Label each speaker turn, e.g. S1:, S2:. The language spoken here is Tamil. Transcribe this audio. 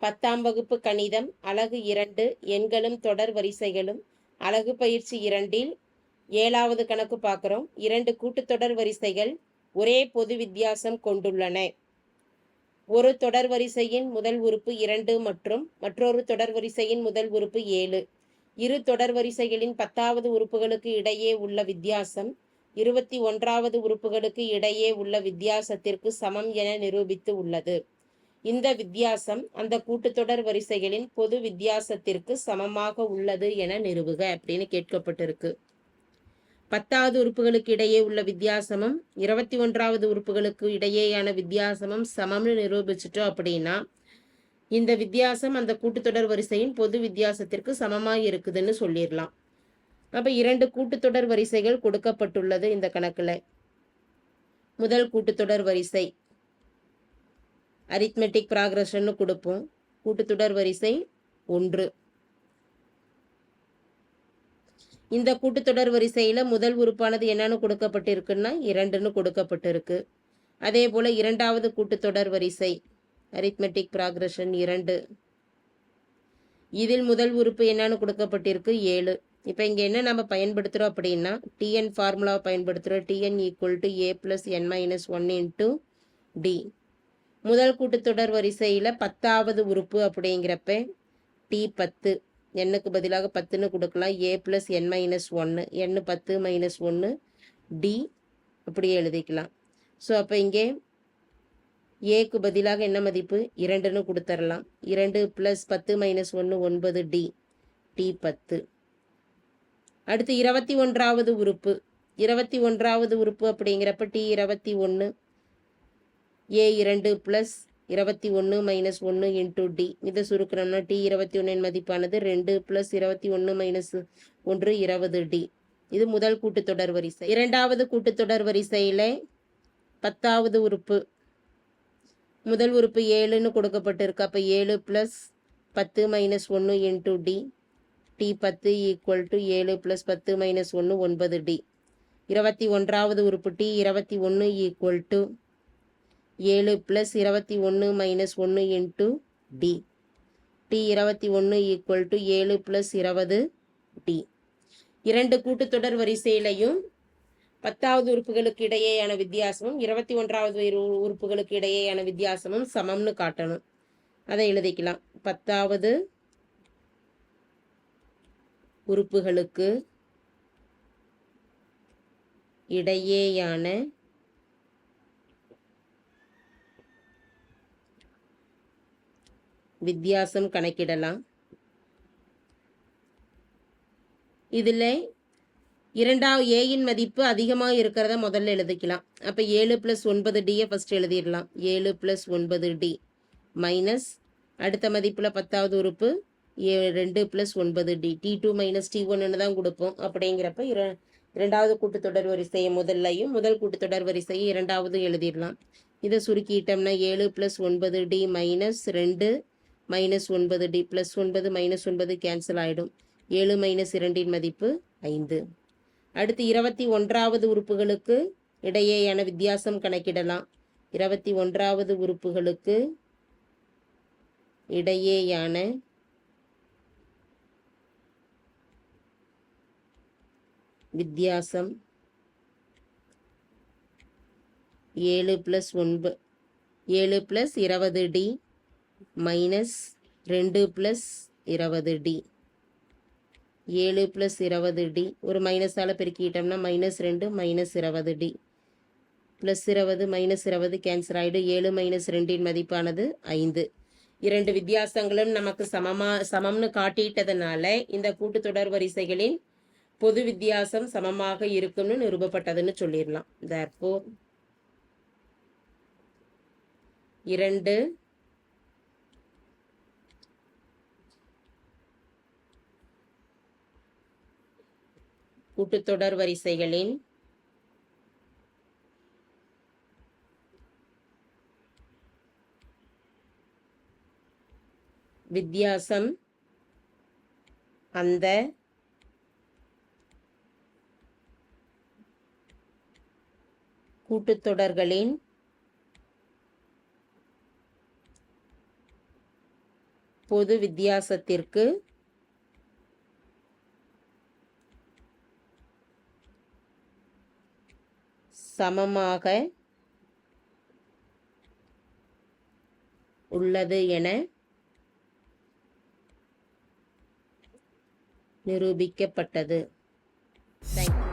S1: 10ஆம் வகுப்பு கணிதம் அலகு 2 எண்களும் தொடர் வரிசைகளும் அலகு பயிற்சி 2இல் 7வது கணக்கு பார்க்குறோம். 2 கூட்டுத்தொடர் வரிசைகள் ஒரே பொது வித்தியாசம் கொண்டுள்ளன. ஒரு தொடர் வரிசையின் முதல் உறுப்பு 2 மற்றும் மற்றொரு தொடர் வரிசையின் முதல் உறுப்பு 7. இரு தொடர் வரிசைகளின் 10வது உறுப்புகளுக்கு இடையே உள்ள வித்தியாசம் 21வது உறுப்புகளுக்கு இடையே உள்ள வித்தியாசத்திற்கு சமம் என நிரூபித்து உள்ளது. இந்த வித்தியாசம் அந்த கூட்டுத்தொடர் வரிசைகளின் பொது வித்தியாசத்திற்கு சமமாக உள்ளது என நிறுவுக அப்படின்னு கேட்கப்பட்டிருக்கு. 10வது உறுப்புகளுக்கு இடையே உள்ள வித்தியாசமும் 21வது உறுப்புகளுக்கு இடையேயான வித்தியாசமும் சமம்னு நிரூபிச்சிட்டோம் அப்படின்னா இந்த வித்தியாசம் அந்த கூட்டுத்தொடர் வரிசையின் பொது வித்தியாசத்திற்கு சமமாக இருக்குதுன்னு சொல்லிடலாம். அப்ப 2 கூட்டுத்தொடர் வரிசைகள் கொடுக்கப்பட்டுள்ளது இந்த கணக்குல. முதல் கூட்டுத்தொடர் வரிசை அரித்மெட்டிக் ப்ராக்ரஷன் கொடுப்போம். கூட்டுத்தொடர் வரிசை 1. இந்த கூட்டுத்தொடர் வரிசையில முதல் உறுப்பானது என்னன்னு கொடுக்கப்பட்டிருக்குன்னா 2ன்னு கொடுக்கப்பட்டிருக்கு. அதே போல இரண்டாவது கூட்டுத்தொடர் வரிசை அரித்மெட்டிக் ப்ராக்ரஷன் 2. இதில் முதல் உறுப்பு என்னன்னு கொடுக்கப்பட்டிருக்கு 7. இப்போ இங்கே என்ன நம்ம பயன்படுத்துகிறோம் அப்படின்னா டிஎன் ஃபார்முலாவை பயன்படுத்துகிறோம். T n equal to a plus n minus 1 into d. முதல் கூட்டுத்தொடர் வரிசையில் 10வது உறுப்பு அப்படிங்கிறப்ப டி 10, எண்ணுக்கு பதிலாக 10ன்னு கொடுக்கலாம். ஏ ப்ளஸ் என் மைனஸ் 1, எண்ணு 10 மைனஸ் 1 டி அப்படியே எழுதிக்கலாம். ஸோ அப்போ இங்கே ஏக்கு பதிலாக என்ன மதிப்பு 2ன்னு கொடுத்துடலாம். 2 ப்ளஸ் 10 மைனஸ் 1 9 டி, டி 10. அடுத்து 21வது உறுப்பு 21வது உறுப்பு அப்படிங்கிறப்ப டி 21 ஏ 2 ப்ளஸ் 21 மைனஸ் 1 இன்ட்டு டி. இதை சுருக்கணும்னா டி 21 மதிப்பானது 2 ப்ளஸ் 21 மைனஸ் 1 20 டி. இது முதல் கூட்டுத்தொடர் வரிசை. இரண்டாவது கூட்டுத்தொடர் வரிசையில் 10வது உறுப்பு முதல் உறுப்பு 7ன்னு கொடுக்கப்பட்டிருக்கு. அப்போ 7 plus 10 minus 1 into d, d 10 equal to 7 plus 10 minus 1 9 d. 21வது உறுப்பு d 21 equal to 7 plus 21 minus 1 into d, d 21 equal to 7 plus 20 d. இரண்டு கூட்டுத்தொடர் வரிசையிலையும் 10வது உறுப்புகளுக்கு இடையேயான வித்தியாசமும் 21வது உறுப்புகளுக்கு இடையேயான வித்தியாசமும் சமம்னு காட்டணும். அதை எழுதிக்கலாம். 10வது உறுப்புகளுக்கு இடையேயான வித்தியாசம் கணக்கிடலாம். இதில் இரண்டாவது ஏயின் மதிப்பு அதிகமாக இருக்கிறத முதல்ல எழுதிக்கலாம். அப்போ 7 ப்ளஸ் 9 டியை ஃபஸ்ட் எழுதிடலாம். 7 ப்ளஸ் 9 டி மைனஸ் அடுத்த மதிப்பில் 10வது உறுப்பு 2 ப்ளஸ் 9 டி, T2 மைனஸ் T1ன்னு தான் கொடுப்போம். அப்படிங்கிறப்ப இரண்டாவது கூட்டுத்தொடர் வரிசையை முதல்லையும் முதல் கூட்டுத்தொடர் வரிசையை இரண்டாவது எழுதிடலாம். இதை சுருக்கிட்டோம்னா 7 plus 9 d minus 2 minus 9 d plus 9 minus 9 cancel ஆகிடும். 7 மைனஸ் 2 மதிப்பு 5. அடுத்து 21வது உறுப்புகளுக்கு இடையேயான வித்தியாசம் கணக்கிடலாம். 21வது உறுப்புகளுக்கு இடையேயான வித்தியாசம் 7 plus 20 d minus 2 plus 20 d. 7 plus 20 d ஒரு மைனஸால் பெருக்கிட்டோம்னா minus 2 minus 20 d plus 20 minus 20 cancel ஆகிடும். 7 மைனஸ் 2 மதிப்பானது 5. இரண்டு வித்தியாசங்களும் நமக்கு சமம்னு காட்டிட்டதுனால இந்த கூட்டுத்தொடர் வரிசைகளின் பொது வித்தியாசம் சமமாக இருக்கும்னு நிரூபப்பட்டதுன்னு சொல்லிடலாம். therefore 2 கூட்டுத்தொடர் வரிசைகளின் வித்தியாசம் அந்த கூட்டுத்தொடர்களின் பொது வித்தியாசத்திற்கு சமமாக உள்ளது என நிரூபிக்கப்பட்டது. தேங்க்யூ.